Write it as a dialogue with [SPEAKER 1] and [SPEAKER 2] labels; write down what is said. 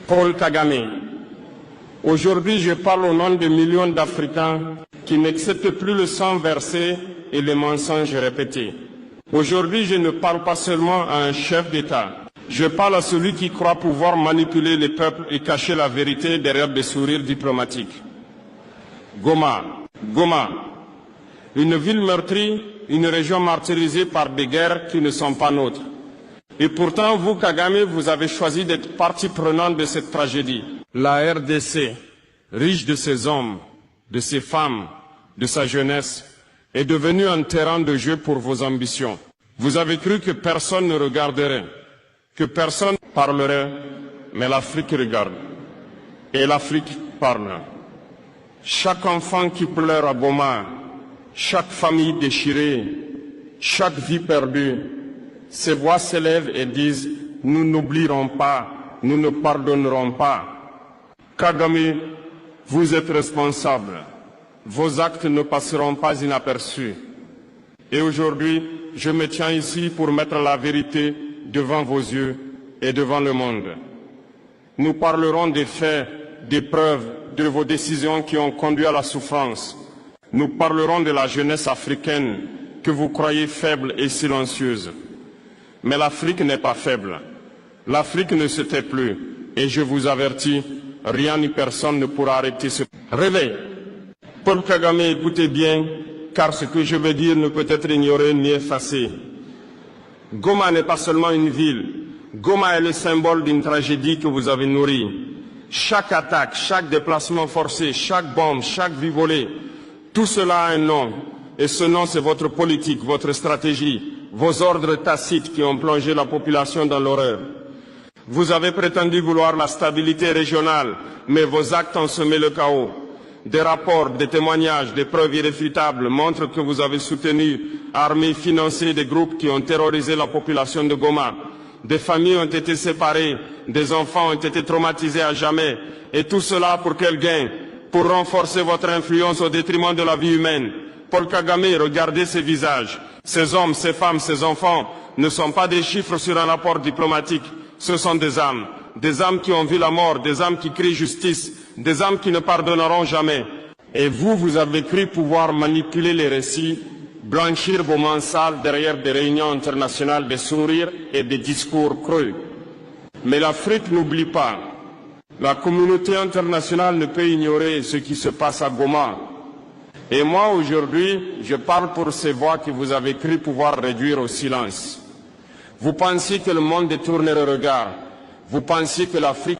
[SPEAKER 1] Paul Kagame. Aujourd'hui, je parle au nom de millions d'Africains qui n'acceptent plus le sang versé et les mensonges répétés. Aujourd'hui, je ne parle pas seulement à un chef d'État. Je parle à celui qui croit pouvoir manipuler les peuples et cacher la vérité derrière des sourires diplomatiques. Goma. Goma. Une ville meurtrie, une région martyrisée par des guerres qui ne sont pas nôtres. Et pourtant, vous, Kagame, vous avez choisi d'être partie prenante de cette tragédie. La RDC, riche de ses hommes, de ses femmes, de sa jeunesse, est devenue un terrain de jeu pour vos ambitions. Vous avez cru que personne ne regarderait, que personne parlerait, mais l'Afrique regarde. Et l'Afrique parle. Chaque enfant qui pleure à Goma, chaque famille déchirée, chaque vie perdue, ces voix s'élèvent et disent « Nous n'oublierons pas, nous ne pardonnerons pas ». Kagame, vous êtes responsable. Vos actes ne passeront pas inaperçus. Et aujourd'hui, je me tiens ici pour mettre la vérité devant vos yeux et devant le monde. Nous parlerons des faits, des preuves, de vos décisions qui ont conduit à la souffrance. Nous parlerons de la jeunesse africaine que vous croyez faible et silencieuse. Mais l'Afrique n'est pas faible. L'Afrique ne se tait plus. Et je vous avertis, rien ni personne ne pourra arrêter ce réveil. Paul Kagame, écoutez bien, car ce que je veux dire ne peut être ignoré ni effacé. Goma n'est pas seulement une ville. Goma est le symbole d'une tragédie que vous avez nourrie. Chaque attaque, chaque déplacement forcé, chaque bombe, chaque vie volée, tout cela a un nom. Et ce nom, c'est votre politique, votre stratégie, vos ordres tacites qui ont plongé la population dans l'horreur. Vous avez prétendu vouloir la stabilité régionale, mais vos actes ont semé le chaos. Des rapports, des témoignages, des preuves irréfutables montrent que vous avez soutenu, armé, financé des groupes qui ont terrorisé la population de Goma. Des familles ont été séparées, des enfants ont été traumatisés à jamais. Et tout cela pour quel gain? Pour renforcer votre influence au détriment de la vie humaine. Paul Kagame, regardez ces visages. Ces hommes, ces femmes, ces enfants ne sont pas des chiffres sur un rapport diplomatique. Ce sont des âmes qui ont vu la mort, des âmes qui crient justice, des âmes qui ne pardonneront jamais. Et vous, vous avez cru pouvoir manipuler les récits, blanchir vos mains sales derrière des réunions internationales, des sourires et des discours creux. Mais l'Afrique n'oublie pas. La communauté internationale ne peut ignorer ce qui se passe à Goma. Et moi, aujourd'hui, je parle pour ces voix que vous avez cru pouvoir réduire au silence. Vous pensiez que le monde détournait le regard. Vous pensiez que l'Afrique